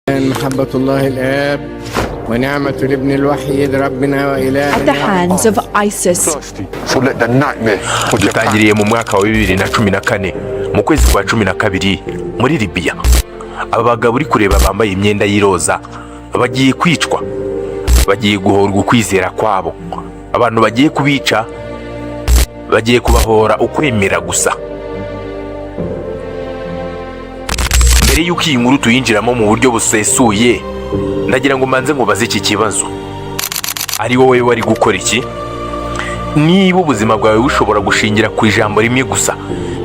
محبة الله الآب ونعمة الابن الوحيد ربنا وإلهنا at the hands of ISIS. dutangiriye mu mwaka wa 2014 mu kwezi kwa 12 muri Libya. Aba bagabo uri kureba bambaye imyenda y'iroza bagiye kwicwa, bagiye guhorwa ukwizera kwabo. Abantu bagiye kubica, bagiye kubahora ukwemera gusa. Mbere yuko iyi nkuru tuyinjiramo mu buryo busesuye, ndagira ngo manze nkubaze iki kibazo: ari wowe wari gukora iki? Niba ubuzima bwawe bushobora gushingira ku ijambo rimwe gusa,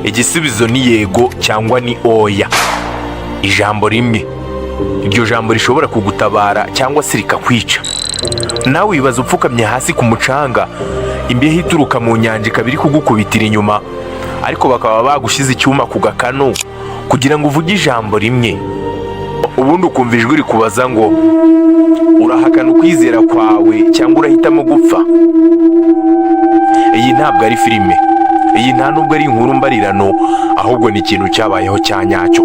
igisubizo ni yego cyangwa ni oya. Ijambo rimwe, iryo jambo rishobora kugutabara cyangwa se rikakwica. Nawe wibaza upfukamye hasi ku mucanga, imbeho ituruka mu nyanja ikabiri kugukubitira inyuma, ariko bakaba bagushize icyuma ku gakanu kugira ngo uvuge ijambo rimwe. Ubundi ukumva ijwi rikubaza ngo urahakana ukwizera kwawe cyangwa urahitamo gupfa. Iyi ntabwo ari filime, iyi nta nubwo ari inkuru mbarirano, ahubwo ni ikintu cyabayeho cya nyacyo.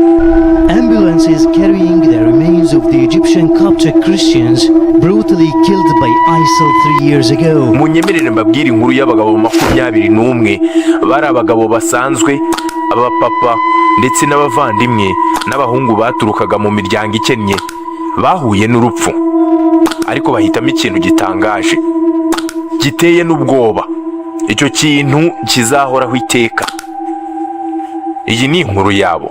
Ambulances carrying the remains of the Egyptian Coptic Christians brutally killed by ISIL 3 years ago. Munyemerere mbabwire inkuru y'abagabo 21 bari abagabo basanzwe, abapapa ndetse n'abavandimwe n'abahungu baturukaga mu miryango ikennye, bahuye n'urupfu ariko bahitamo ikintu gitangaje, giteye n'ubwoba. Icyo kintu kizahoraho iteka. Iyi ni inkuru yabo,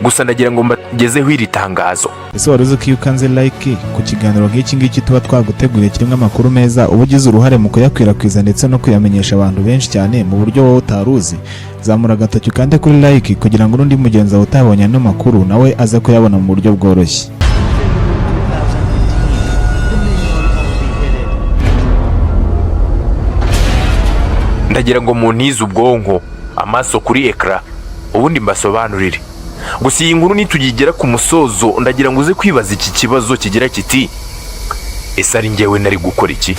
gusa ndagira ngo mbagezeho iri tangazo. Ese wari uzi ko iyo ukanze like ku kiganiro nk'iki ngiki tuba twaguteguriye kirimo amakuru meza, uba ugize uruhare mu kuyakwirakwiza ndetse no kuyamenyesha abantu benshi cyane mu buryo wowe utaruzi? Zamura agatoki ukande kuri like kugira ngo n'undi mugenzi wawe utabonye ano makuru nawe aze kuyabona mu buryo bworoshye. Ndagira ngo muntize ubwonko amaso kuri ekra ubundi mbasobanurire. Gusa iyi nkuru nitugigera ku musozo, ndagira ngo uze kwibaza iki kibazo kigira kiti: ese ari njyewe nari gukora iki?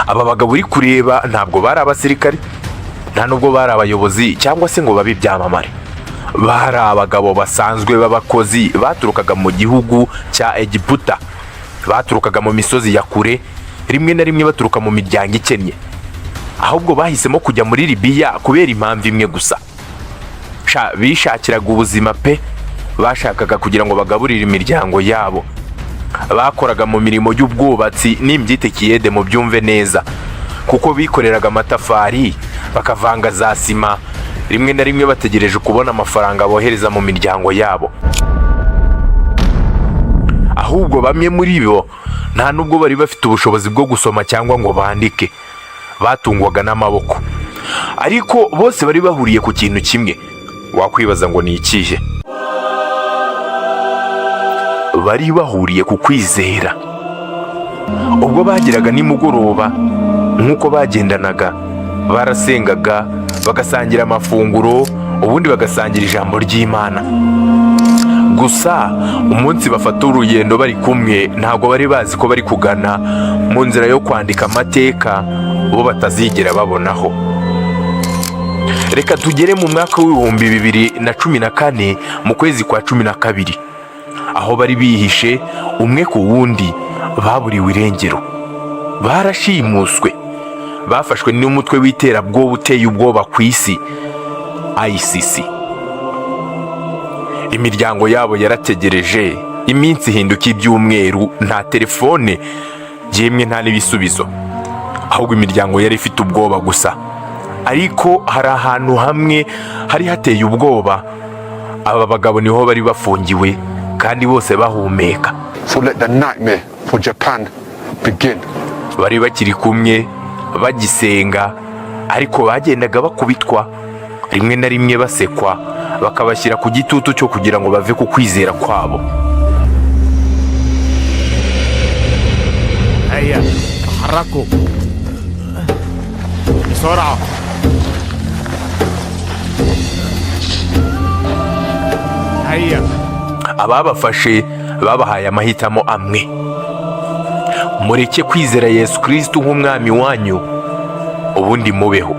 Aba bagabo uri kureba ntabwo bari abasirikare, nta nubwo bari abayobozi cyangwa se ngo babe ibyamamare. Bari abagabo basanzwe b'abakozi baturukaga mu gihugu cya Egiputa, baturukaga mu misozi ya kure, rimwe na rimwe baturuka mu miryango ikennye. Ahubwo bahisemo kujya muri Libya kubera impamvu imwe gusa. Bishakiraga ubuzima pe, bashakaga kugira ngo bagaburire imiryango yabo. Bakoraga mu mirimo y'ubwubatsi n'imyitekiyede mu byumve neza, kuko bikoreraga amatafari bakavanga za sima, rimwe na rimwe bategereje kubona amafaranga bohereza mu miryango yabo. Ahubwo bamwe muri bo nta nubwo bari bafite ubushobozi bwo gusoma cyangwa ngo bandike, batungwaga n'amaboko. Ariko bose bari bahuriye ku kintu kimwe. Wakwibaza ngo ni ikihe? Bari bahuriye ku kwizera. Ubwo bagiraga nimugoroba, nk'uko bagendanaga, barasengaga, bagasangira amafunguro, ubundi bagasangira ijambo ry'Imana. Gusa umunsi bafata urugendo bari kumwe, ntabwo bari bazi ko bari kugana mu nzira yo kwandika amateka bo batazigera babonaho. Reka tugere mu mwaka w'2014 mu kwezi kwa 12, aho bari bihishe umwe ku wundi, baburiwe irengero, barashimuswe, bafashwe n'umutwe w'iterabwoba uteye ubwoba ku isi, ISIS. Imiryango yabo yarategereje, iminsi ihinduka ibyumweru, nta telefone, yemwe nta n'ibisubizo. Ahubwo imiryango yari ifite ubwoba gusa. Ariko hari ahantu hamwe hari hateye ubwoba. Aba bagabo niho bari bafungiwe kandi bose bahumeka. So let the nightmare for Japan begin. Bari bakiri kumwe bagisenga, ariko bagendaga bakubitwa, rimwe na rimwe basekwa, bakabashyira ku gitutu cyo kugira ngo bave ku kwizera kwabo. هيا تحركوا بسرعة. هيا. Ababafashe babahaye amahitamo amwe: mureke kwizera Yesu Kristo nk'umwami wanyu, ubundi mubeho.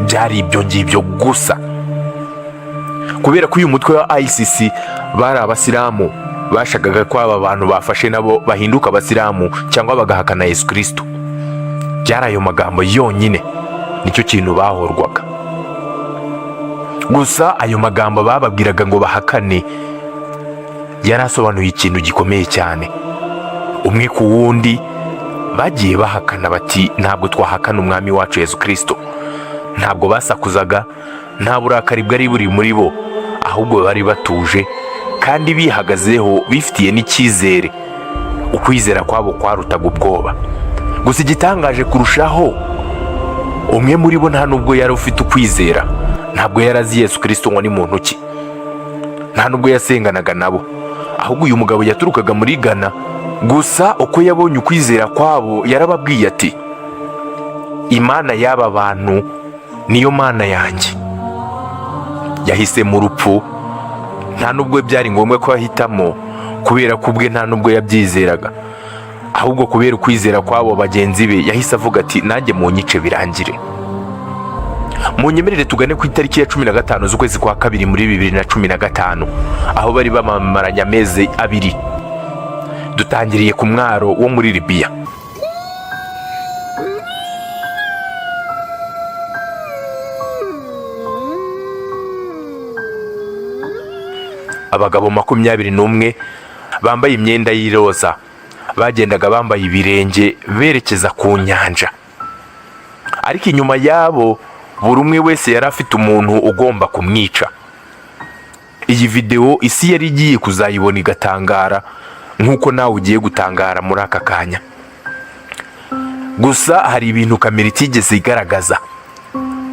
Byari ibyo ngibyo gusa. kubera ko uyu mutwe wa ICC bari abasilamu bashakaga ko aba bantu bafashe nabo bahinduka abasilamu cyangwa bagahakana Yesu Kristo. Byari ayo magambo yonyine nicyo kintu bahorwaga. Gusa ayo magambo bababwiraga ngo bahakane yarasobanuye ikintu gikomeye cyane. Umwe ku wundi bagiye bahakana bati ntabwo twahakana umwami wacu Yesu Kristo. Ntabwo basakuzaga, nta burakari bwari buri muri bo, ahubwo bari batuje kandi bihagazeho bifitiye n'icyizere. Ukwizera kwabo kwarutaga ubwoba. Gusa igitangaje kurushaho, umwe muri bo nta nubwo yari ufite ukwizera, ntabwo yarazi Yesu Kristo ngo ni muntu ki, nta nubwo yasenganaga nabo, ahubwo uyu mugabo yaturukaga muri Ghana. Gusa uko yabonye ukwizera kwabo yarababwiye ati Imana y'aba bantu niyo Mana yanjye. Yahise mu rupfu, nta nubwo byari ngombwa ko ahitamo, kubera ko ubwe nta nubwo yabyizeraga, ahubwo kubera ukwizera kwabo bagenzi be yahise avuga ati nanjye mu nyice birangire. Munyemerere tugane ku itariki ya 15 z'ukwezi kwa kabiri muri 2015, aho bari bamamaranye amezi 2. Dutangiriye ku mwaro wo muri Libya. Abagabo 21 bambaye imyenda y'iroza bagendaga bambaye ibirenge berekeza ku nyanja, ariko inyuma yabo buri umwe wese yari afite umuntu ugomba kumwica. Iyi video isi yari igiye kuzayibona igatangara nk'uko nawe ugiye gutangara muri aka kanya. Gusa hari ibintu kamera itigeze igaragaza,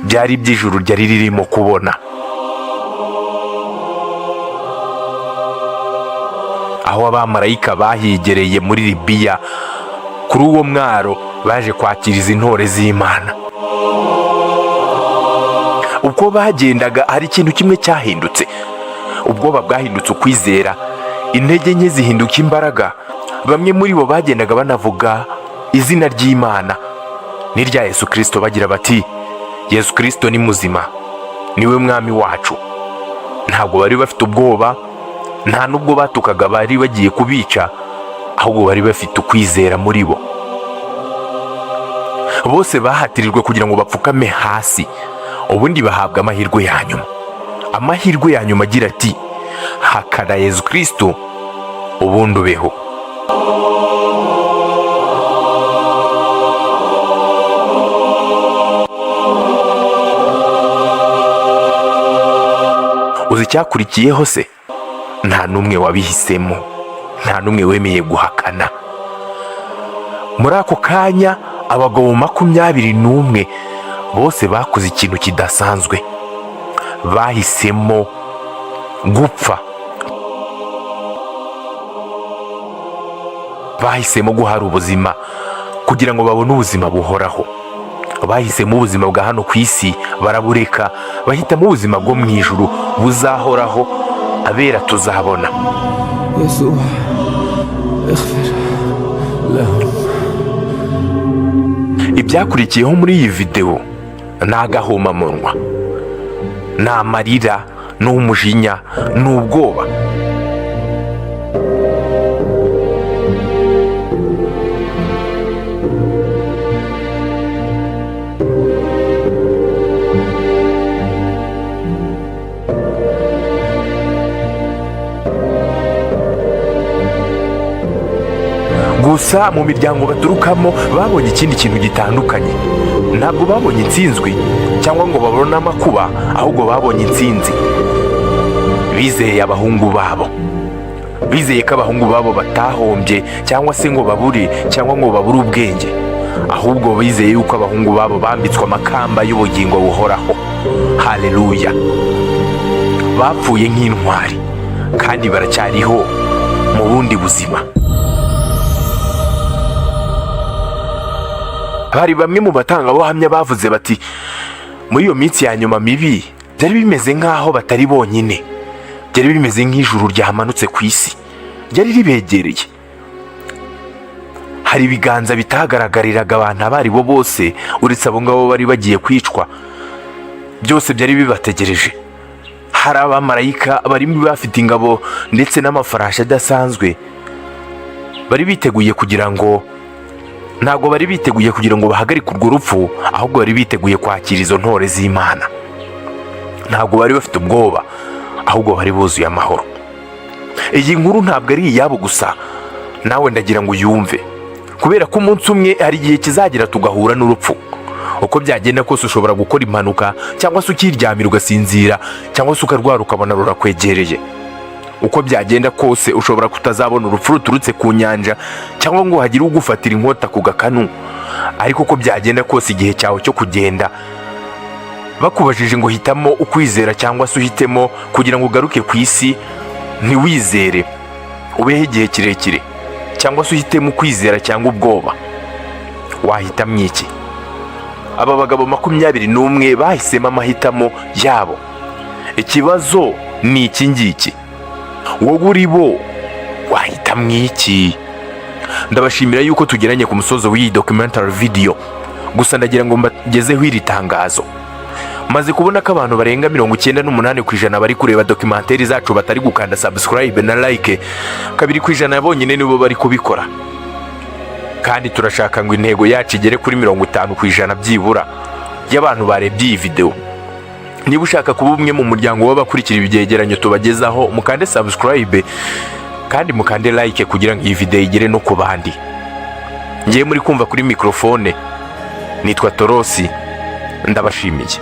byari iby'ijuru ryari ririmo kubona. Aho abamarayika bahigereye muri Libya kuri uwo mwaro baje kwakiriza intore z'Imana. Uko bagendaga hari ikintu kimwe cyahindutse. Ubwoba bwahindutse ukwizera, intege nke zihinduka imbaraga. Bamwe muri bo bagendaga banavuga izina ry'Imana n'irya Yesu Kristo bagira bati Yesu Kristo ni muzima, niwe mwami wacu. Ntabwo bari bafite ubwoba, nta nubwo batukaga bari bagiye kubica, ahubwo bari bafite ukwizera muri bo. Bose bahatirirwe kugira ngo bapfukame hasi, ubundi bahabwa amahirwe ya nyuma. Amahirwe ya nyuma agira ati hakana Yesu Kristo ubundi ubeho. Uzi icyakurikiyeho se? Nta numwe wabihisemo, nta numwe wemeye guhakana. Muri ako kanya abagabo 21 bose bakoze ikintu kidasanzwe. Bahisemo gupfa, bahisemo guhara ubuzima kugira ngo babone ubuzima buhoraho. Bahisemo ubuzima bwa hano ku isi barabureka, bahitamo ubuzima bwo mu ijuru buzahoraho, abera tuzabona. Yesu ighfir lahum. Ibyakurikiyeho muri iyi video ni agahomamunwa, ni amarira, ni umujinya, ni ubwoba. Gusa mu miryango baturukamo babonye ikindi kintu gitandukanye. Ntabwo babonye intsinzwi cyangwa ngo babone amakuba, ahubwo babonye intsinzi. Bizeye abahungu babo, bizeye ko abahungu babo batahombye cyangwa se ngo babure cyangwa ngo babure ubwenge, ahubwo bizeye yuko abahungu babo bambitswe amakamba y'ubugingo buhoraho. Haleluya! Bapfuye nk'intwari kandi baracyariho mu bundi buzima. Hari bamwe mu batangabuhamya bavuze bati muri iyo minsi ya nyuma mibi byari bimeze nk'aho batari bonyine, byari bimeze nk'ijuru ryamanutse ku isi, byari ribegereye. Hari ibiganza bitagaragariraga abantu abari bo bose uretse abo ngabo bari bagiye kwicwa, byose byari bibategereje. hari abamarayika barimo bafite ingabo ndetse n'amafarashi adasanzwe, bari biteguye kugira ngo ntabwo bari biteguye kugira ngo bahagarike urwo rupfu, ahubwo bari biteguye kwakira izo ntore z'Imana. Ntabwo bari bafite ubwoba, ahubwo bari buzuye amahoro. Iyi nkuru ntabwo ari iyabo gusa, nawe ndagira ngo uyumve, kubera ko umunsi umwe hari igihe kizagera tugahura n'urupfu. Uko byagenda kose ushobora gukora impanuka, cyangwa se ukiryamira ugasinzira, cyangwa se ukarwara ukabona rurakwegereye. Uko byagenda kose ushobora kutazabona urupfu ruturutse ku nyanja, cyangwa ngo hagire ugufatira inkota ku gakanu. Ariko uko byagenda kose igihe cyawe cyo kugenda, bakubajije ngo hitamo ukwizera cyangwa se uhitemo kugira ngo ugaruke ku isi, ntiwizere ubeho igihe kirekire, cyangwa se uhitemo ukwizera cyangwa ubwoba, wahitamo iki? Aba bagabo 21 bahisemo amahitamo yabo. Ikibazo ni iki ngiki, wowe uri bo wahitamo iki? Ndabashimira yuko tugeranye ku musozo w'iyi documentary video, gusa ndagira ngo mbagezeho iri tangazo. Maze kubona ko abantu barenga 98% bari kureba documentary zacu batari gukanda subscribe na like, 2% bonyine nibo bari kubikora. Kandi turashaka ngo intego yacu igere kuri 50% byibura y'abantu barebye iyi video. Niba ushaka kuba umwe mu muryango w'abakurikira ibyegeranyo tubagezaho, mukande subscribe kandi mukande like kugira ngo iyi video igere no ku bandi. Ngiye muri kumva kuri microphone, nitwa Torosi, ndabashimiye.